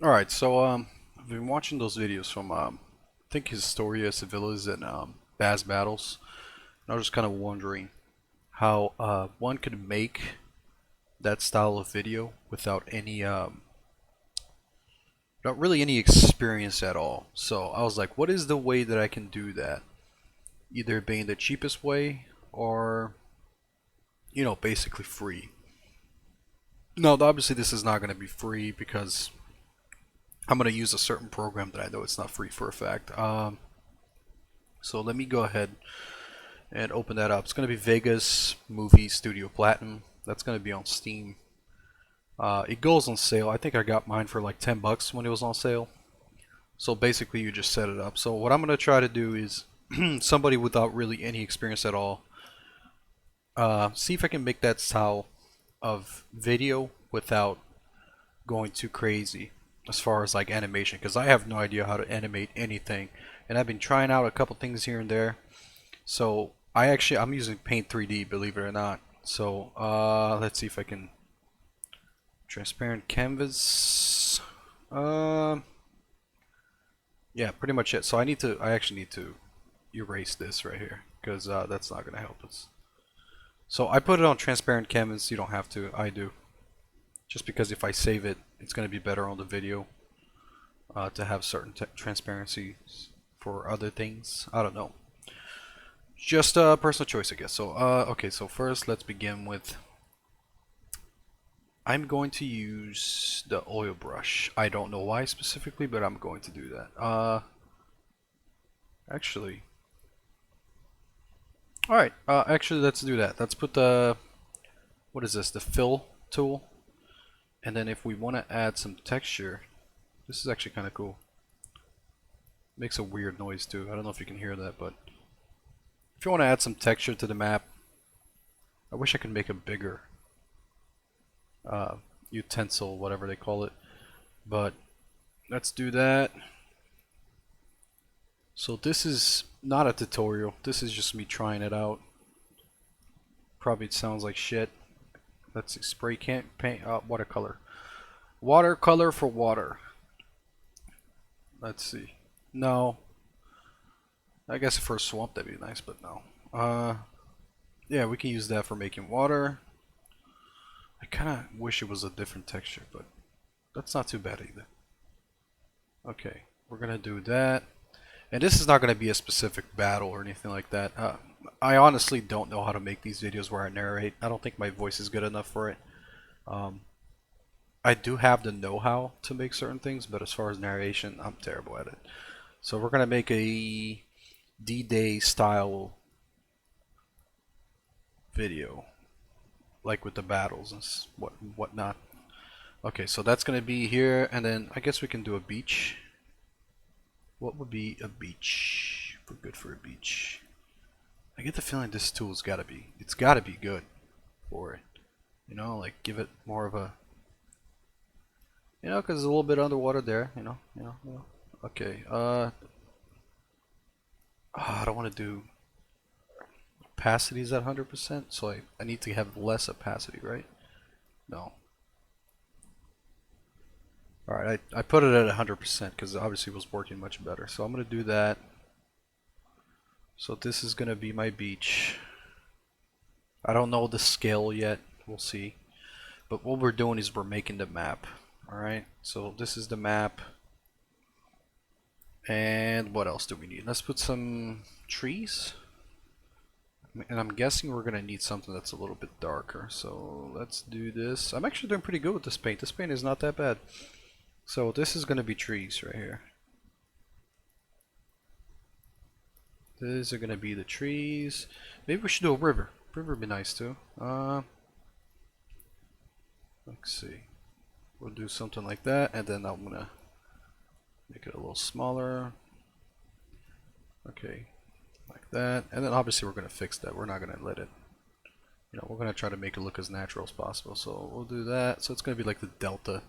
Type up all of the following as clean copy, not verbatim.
Alright, so I've been watching those videos from I think Historia Civilis and Baz Battles. And I was just kind of wondering how one could make that style of video without any not really any experience at all. So I was like, what is the way that I can do that? Either being the cheapest way or basically free. No, obviously this is not going to be free because I'm going to use a certain program that I know it's not free for a fact. So let me go ahead and open that up. It's going to be Vegas Movie Studio Platinum. That's going to be on Steam. It goes on sale. I think I got mine for like 10 bucks when it was on sale. So basically you just set it up. So what I'm going to try to do is somebody without really any experience at all, see if I can make that style of video without going too crazy as far as like animation, because I have no idea how to animate anything, and I've been trying out a couple things here and there. So I'm using Paint 3D, believe it or not. So let's see if I can transparent canvas. Um, yeah, pretty much it. So I actually need to erase this right here because that's not gonna help us. So I put it on transparent canvas. You don't have to. I do. Just because if I save it, it's gonna be better on the video to have certain transparencies for other things. I don't know. Just a personal choice, I guess. So, okay, so first let's begin with, I'm going to use the oil brush. I don't know why specifically, but I'm going to do that. Actually, alright, actually let's do that. Let's put the, what is this, the fill tool. And then if we want to add some texture, this is actually kind of cool. Makes a weird noise too. I don't know if you can hear that, but if you want to add some texture to the map, I wish I could make it bigger. Utensil, whatever they call it. But let's do that. So this is not a tutorial. This is just me trying it out. Probably it sounds like shit. Let's see. Spray can paint. Watercolor. Watercolor for water. Let's see. No. I guess for a swamp that'd be nice, but no. Yeah, we can use that for making water. I kind of wish it was a different texture, but that's not too bad either. Okay, we're gonna do that. And this is not going to be a specific battle or anything like that. I honestly don't know how to make these videos where I narrate. I don't think my voice is good enough for it. Um, I do have the know-how to make certain things, but as far as narration, I'm terrible at it. So we're going to make a D-Day style video, like with the battles and whatnot. Okay, so that's going to be here, and then I guess we can do a beach. What would be a beach? We're good for a beach. I get the feeling this tool's it's gotta be good for it. Like give it more of a, because it's a little bit underwater there, Okay, I don't want to do opacities at 100%, so I need to have less opacity, right? No. Alright, I put it at 100% because obviously it was working much better. So I'm going to do that. So this is going to be my beach. I don't know the scale yet. We'll see. But what we're doing is we're making the map. Alright, so this is the map. And what else do we need? Let's put some trees. And I'm guessing we're gonna need something that's a little bit darker. So let's do this. I'm actually doing pretty good with this paint. This paint is not that bad. So this is gonna be trees right here. These are gonna be the trees. Maybe we should do a river. River would be nice too. Let's see. We'll do something like that, and then I'm gonna make it a little smaller. Okay, like that. And then obviously we're gonna fix that. We're not gonna let it, we're gonna try to make it look as natural as possible. So we'll do that. So it's gonna be like the delta.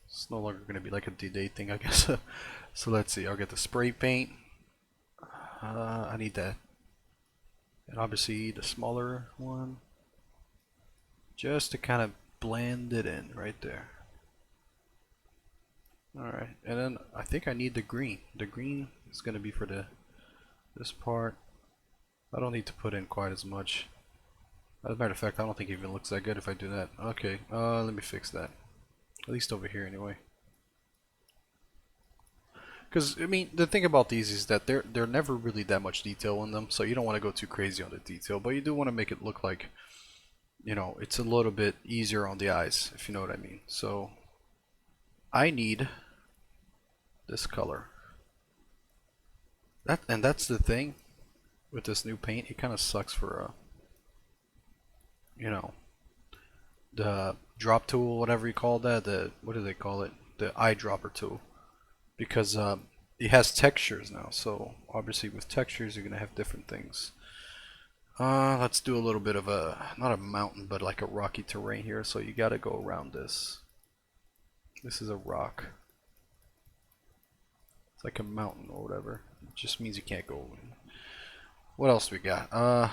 It's no longer gonna be like a D-Day thing, I guess. So let's see. I'll get the spray paint. I need that. And obviously the smaller one. Just to kind of blend it in right there. Alright, and then I think I need the green. The green is going to be for this part. I don't need to put in quite as much. As a matter of fact, I don't think it even looks that good if I do that. Okay, let me fix that. At least over here anyway. Because, I mean, the thing about these is that they're never really that much detail in them, so you don't want to go too crazy on the detail, but you do want to make it look like, you know, it's a little bit easier on the eyes, if you know what I mean. So, I need this color. And that's the thing with this new paint, it kind of sucks for, you know, the drop tool, whatever you call that, what do they call it? The eyedropper tool. Because it has textures now, so obviously with textures you're gonna have different things. Let's do a little bit of not a mountain, but like a rocky terrain here, so you gotta go around this. This is a rock. It's like a mountain or whatever. It just means you can't go in. What else we got? How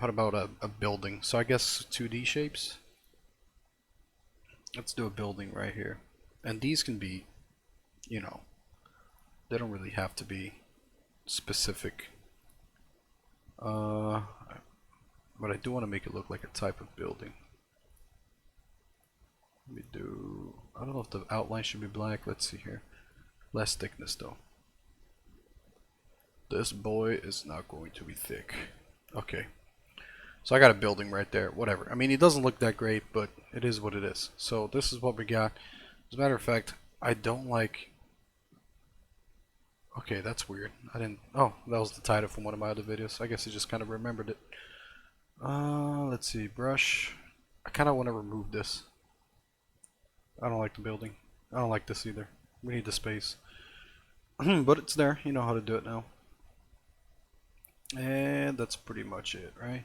about a building? So I guess 2D shapes. Let's do a building right here. And these can be, you know, they don't really have to be specific. But I do want to make it look like a type of building. Let me do, I don't know if the outline should be black. Let's see here. Less thickness though. This boy is not going to be thick. Okay. So I got a building right there. Whatever. I mean, it doesn't look that great, but it is what it is. So this is what we got. As a matter of fact, I don't like... Okay, that's weird. I didn't... Oh, that was the title from one of my other videos. I guess I just kind of remembered it. Let's see. Brush. I kind of want to remove this. I don't like the building. I don't like this either. We need the space. But it's there. You know how to do it now. And that's pretty much it, right?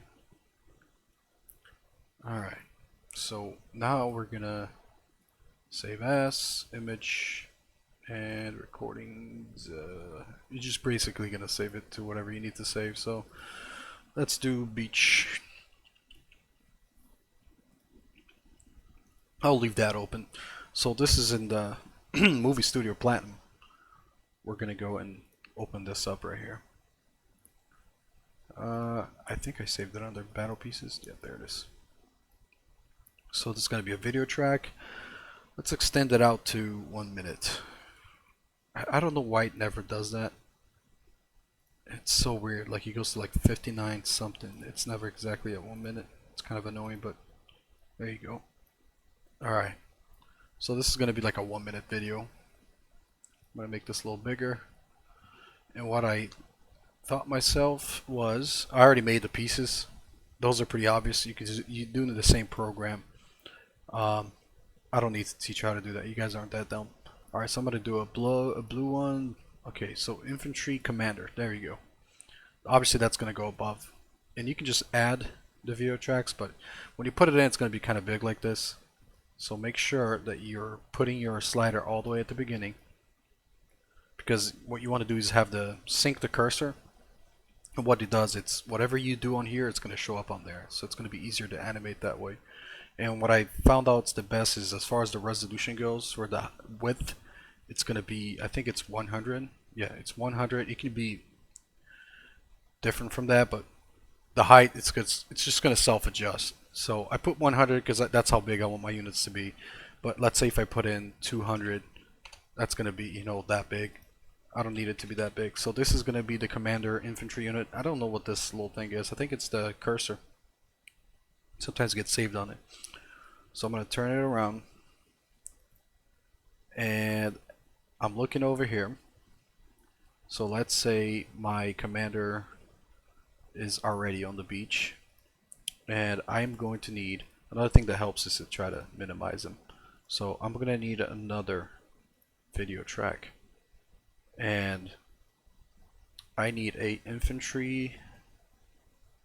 Alright. So now we're gonna save as, image, and recordings. You're just basically gonna save it to whatever you need to save. So let's do beach. I'll leave that open. So this is in the Movie Studio Platinum. We're gonna go and open this up right here. I think I saved it under battle pieces. Yeah, there it is. So this is gonna be a video track. Let's extend it out to 1 minute. I don't know why it never does that. It's so weird. Like, it goes to like 59 something. It's never exactly at 1 minute. It's kind of annoying, but there you go. Alright. So this is going to be like a 1 minute video. I'm going to make this a little bigger. And what I thought myself was, I already made the pieces. Those are pretty obvious. You do the same program. I don't need to teach you how to do that. You guys aren't that dumb. Alright, so I'm going to do a blue one. Okay, so infantry commander. There you go. Obviously that's going to go above. And you can just add the video tracks, but when you put it in, it's going to be kind of big like this. So make sure that you're putting your slider all the way at the beginning, because what you want to do is have the sync the cursor, and what it does, it's whatever you do on here, it's going to show up on there. So it's going to be easier to animate that way. And what I found out is the best is, as far as the resolution goes, for the width, it's going to be, I think it's 100. Yeah, it's 100. It can be different from that, but the height, it's just going to self-adjust. So I put 100 because that's how big I want my units to be. But let's say if I put in 200, that's going to be, you know, that big. I don't need it to be that big. So this is going to be the commander infantry unit. I don't know what this little thing is. I think it's the cursor. Sometimes it gets saved on it. So I'm going to turn it around. And I'm looking over here. So let's say my commander is already on the beach. And I'm going to need, another thing that helps is to try to minimize them. So I'm going to need another video track. And I need a infantry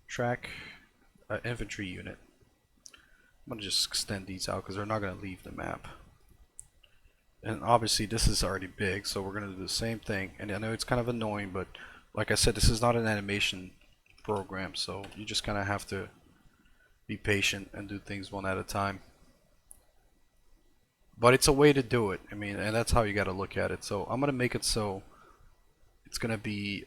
track, infantry unit. I'm going to just extend these out because they're not going to leave the map. And obviously this is already big, so we're going to do the same thing. And I know it's kind of annoying, but like I said, this is not an animation program, so you just kind of have to be patient and do things one at a time. But it's a way to do it. I mean, and that's how you got to look at it. So I'm gonna make it so it's gonna be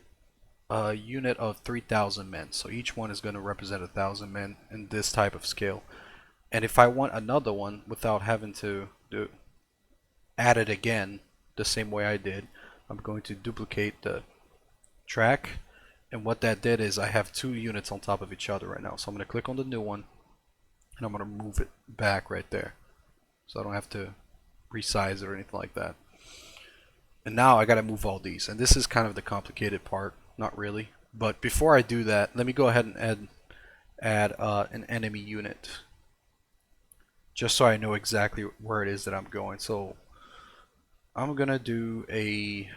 a unit of 3,000 men. So each one is gonna represent 1,000 men in this type of scale. And if I want another one without having to add it again the same way I did, I'm going to duplicate the track. And what that did is I have two units on top of each other right now. So I'm going to click on the new one and I'm going to move it back right there. So I don't have to resize it or anything like that. And now I got to move all these. And this is kind of the complicated part. Not really. But before I do that, let me go ahead and add an enemy unit. Just so I know exactly where it is that I'm going. So I'm going to do a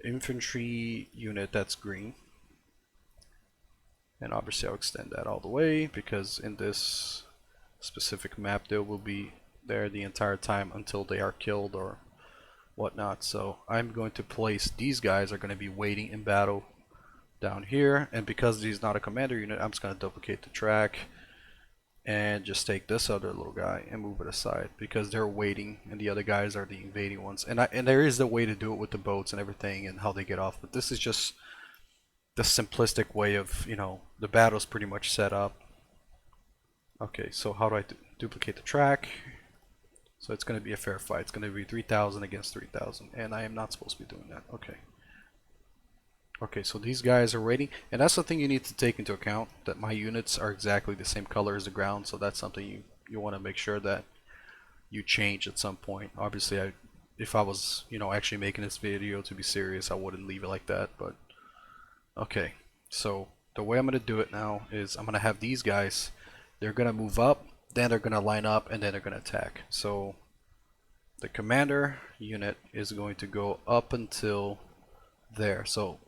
infantry unit that's green, and obviously I'll extend that all the way because in this specific map they will be there the entire time until they are killed or whatnot. So I'm going to place these guys are going to be waiting in battle down here, and because he's not a commander unit, I'm just going to duplicate the track and just take this other little guy and move it aside because they're waiting and the other guys are the invading ones. And there is a way to do it with the boats and everything and how they get off, but this is just the simplistic way of, you know, the battle's pretty much set up. Okay, so how do I duplicate the track? So it's going to be a fair fight. It's going to be 3,000 against 3,000, and I am not supposed to be doing that. Okay. Okay, so these guys are waiting, and that's the thing you need to take into account, that my units are exactly the same color as the ground, so that's something you want to make sure that you change at some point. Obviously, if I was, you know, actually making this video to be serious, I wouldn't leave it like that, but okay. So the way I'm going to do it now is I'm going to have these guys, they're going to move up, then they're going to line up, and then they're going to attack. So the commander unit is going to go up until there. So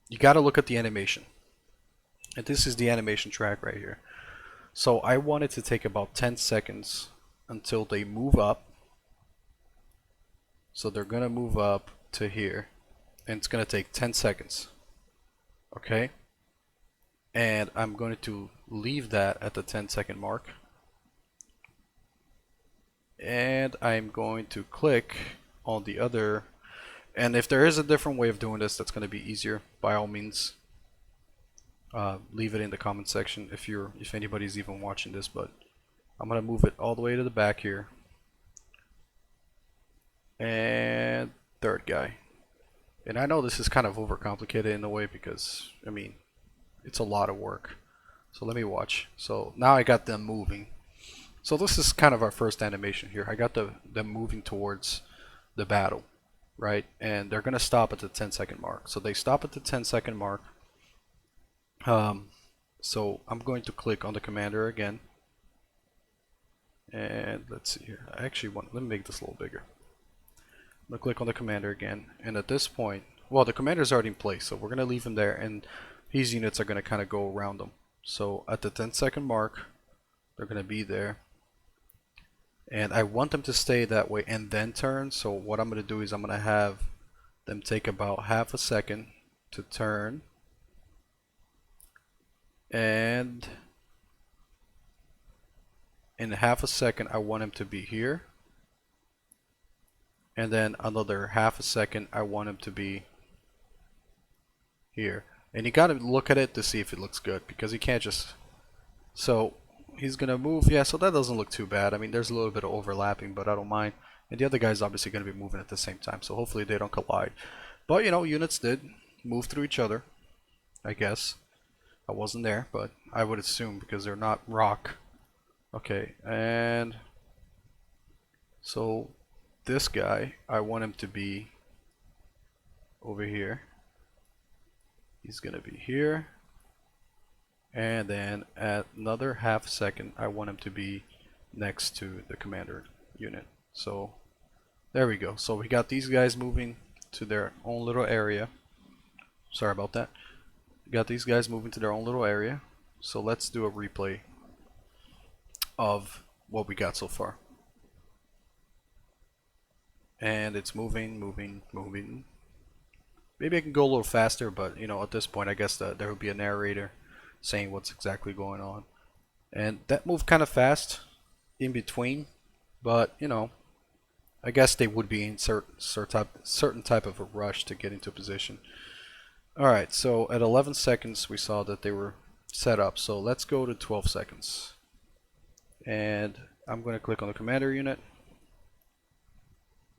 you got to look at the animation, and this is the animation track right here. So I want it to take about 10 seconds until they move up. So they're gonna move up to here, and it's gonna take 10 seconds. Okay, and I'm going to leave that at the 10-second mark, and I'm going to click on the other. And if there is a different way of doing this that's going to be easier, by all means, leave it in the comment section if anybody's even watching this. But I'm going to move it all the way to the back here. And third guy. And I know this is kind of overcomplicated in a way because, I mean, it's a lot of work. So let me watch. So now I got them moving. So this is kind of our first animation here. I got them moving towards the battle. Right, and they're gonna stop at the 10-second mark. So they stop at the 10-second mark. So I'm going to click on the commander again, and let's see here. I actually want. Let me make this a little bigger. I'm gonna click on the commander again, and at this point, well, the commander's already in place, so we're gonna leave him there, and his units are gonna kind of go around them. So at the 10-second mark, they're gonna be there. And I want them to stay that way and then turn. So what I'm going to do is I'm going to have them take about half a second to turn. And in half a second, I want him to be here. And then another half a second, I want him to be here. And you got to look at it to see if it looks good, because you can't just... So he's gonna move, yeah, so that doesn't look too bad. I mean, there's a little bit of overlapping, but I don't mind. And the other guy's obviously gonna be moving at the same time, so hopefully they don't collide. But, you know, units did move through each other, I guess. I wasn't there, but I would assume because they're not rock. Okay, and so this guy, I want him to be over here. He's gonna be here. And then at another half second, I want him to be next to the commander unit. So there we go. So we got these guys moving to their own little area. Sorry about that. We got these guys moving to their own little area. So let's do a replay of what we got so far. And it's moving, moving, moving. Maybe I can go a little faster, but you know, at this point, I guess there will be a narrator saying what's exactly going on. And that moved kind of fast in between. But you know, I guess they would be in certain type of a rush to get into position. Alright, so at 11 seconds we saw that they were set up. So let's go to 12 seconds. And I'm going to click on the commander unit.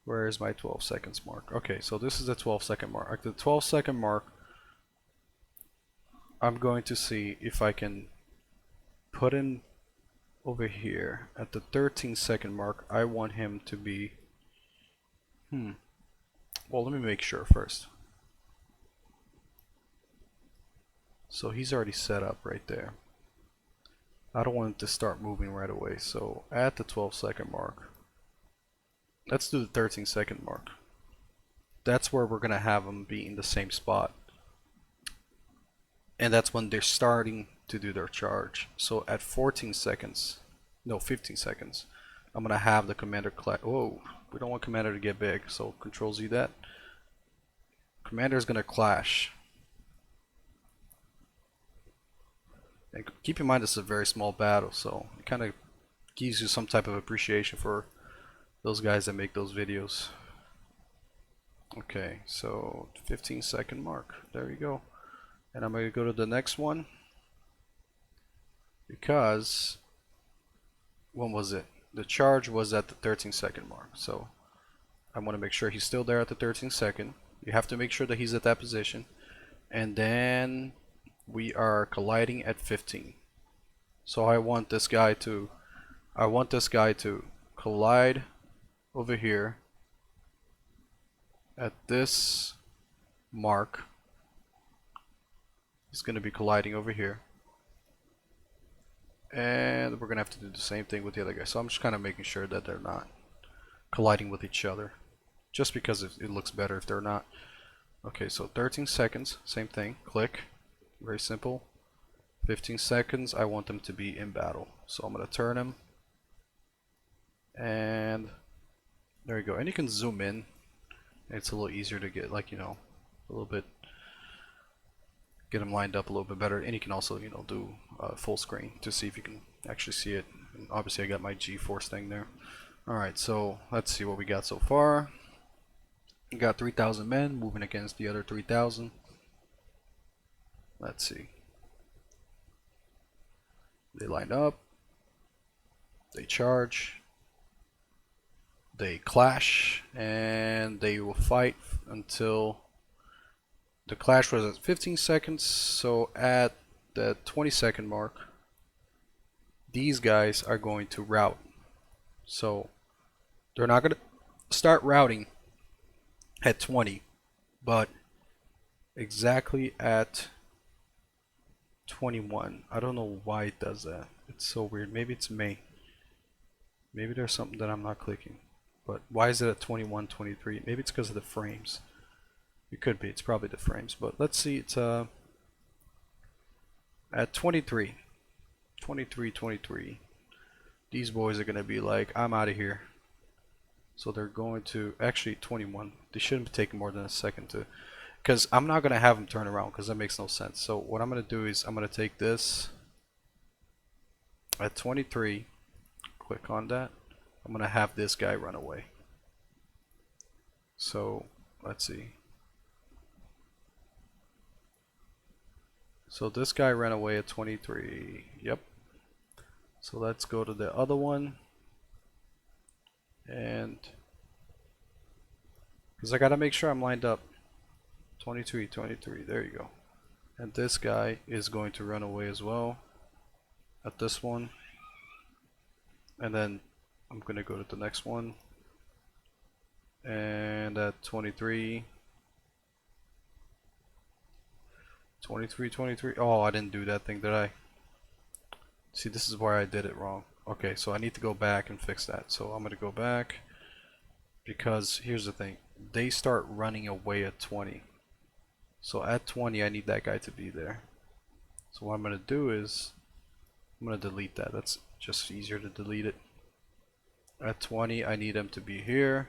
Where is my 12 seconds mark? Okay, so this is the 12-second mark. At the 12-second mark, I'm going to see if I can put in over here. At the 13-second mark, I want him to be... Well, let me make sure first. So he's already set up right there. I don't want it to start moving right away. So at the 12-second mark, let's do the 13-second mark. That's where we're going to have them be in the same spot. And that's when they're starting to do their charge. So at 14 seconds, no, 15 seconds, I'm going to have the commander clash. Whoa, we don't want commander to get big. So Control Z that. Commander is going to clash. And keep in mind this is a very small battle, so it kind of gives you some type of appreciation for those guys that make those videos. Okay, so 15-second mark. There you go. And I'm going to go to the next one. Because, when was it? The charge was at the 13-second mark. So I want to make sure he's still there at the 13th second. You have to make sure that he's at that position. And then we are colliding at 15. So I want this guy to collide over here at this mark. He's going to be colliding over here. And we're going to have to do the same thing with the other guy. So I'm just kind of making sure that they're not colliding with each other. Just because it looks better if they're not. Okay, so 13 seconds, same thing. Click. Very simple. 15 seconds, I want them to be in battle. So I'm going to turn him. And there you go. And you can zoom in. It's a little easier to get, like, you know, a little bit, get them lined up a little bit better. And you can also, you know, do full screen to see if you can actually see it. And obviously I got my G-force thing there. Alright, so let's see what we got so far. We got 3,000 men moving against the other 3,000. Let's see. They line up. They charge. They clash. And they will fight until the clash was at 15 seconds. So at the 20-second mark, these guys are going to rout. So they're not going to start routing at 20, but exactly at 21. I don't know why it does that. It's so weird. Maybe it's me. Maybe there's something that I'm not clicking. But why is it at 21, 23? Maybe it's because of the frames. It could be. It's probably the frames. But let's see. It's at 23. 23, 23. These boys are going to be like, I'm out of here. So they're going to, actually 21. They shouldn't be taking more than a second to, because I'm not going to have them turn around because that makes no sense. So what I'm going to do is I'm going to take this at 23, click on that. I'm going to have this guy run away. So let's see. So this guy ran away at 23. Yep. So let's go to the other one. And because I got to make sure I'm lined up. 23, 23. There you go. And this guy is going to run away as well at this one. And then I'm going to go to the next one. And at 23. 23, 23. Oh, I didn't do that thing, did I? See, this is where I did it wrong. Okay, so I need to go back and fix that. So I'm going to go back. Because here's the thing. They start running away at 20. So at 20, I need that guy to be there. So what I'm going to do is I'm going to delete that. That's just easier to delete it. At 20, I need him to be here.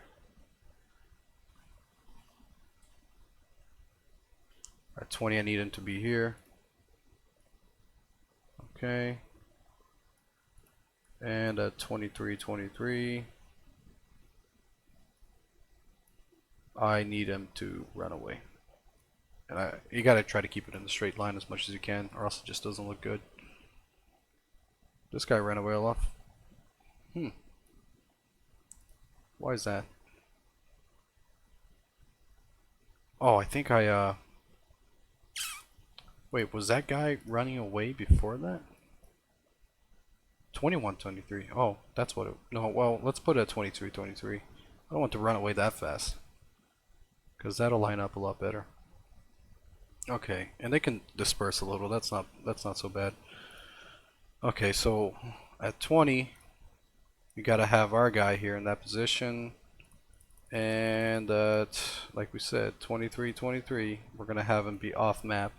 At 20, I need him to be here. Okay. And at 23, 23. I need him to run away. And you gotta try to keep it in the straight line as much as you can, or else it just doesn't look good. This guy ran away a lot. Why is that? Oh, I think wait, was that guy running away before that? 21-23. Oh, that's what it... No, well, let's put it at 23-23. I don't want to run away that fast, because that'll line up a lot better. Okay, and they can disperse a little. That's not so bad. Okay, so at 20, we gotta have our guy here in that position, and at, like we said, 23-23, we're gonna have him be off map,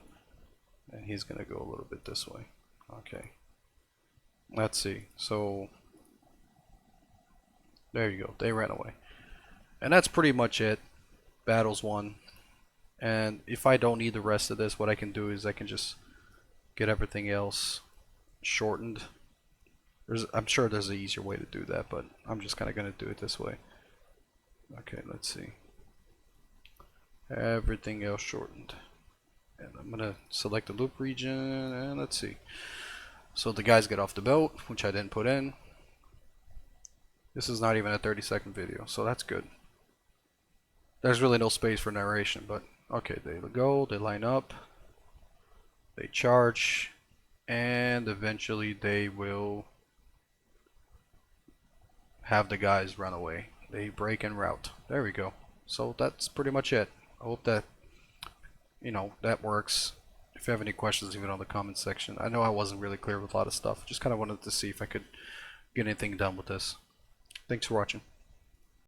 and he's gonna go a little bit this way. Okay, let's see. So there you go. They ran away, and that's pretty much it. Battle's won. And if I don't need the rest of this, what I can do is I can just get everything else shortened. I'm sure there's an easier way to do that, but I'm just kind of going to do it this way. Okay, let's see. Everything else shortened. And I'm going to select the loop region, and let's see. So the guys get off the boat, which I didn't put in. This is not even a 30-second video, so that's good. There's really no space for narration, but okay, they go, they line up, they charge, and eventually they will have the guys run away. They break en route. There we go. So that's pretty much it. I hope that, that works. If you have any questions, leave it on the comment section. I know I wasn't really clear with a lot of stuff. Just kind of wanted to see if I could get anything done with this. Thanks for watching.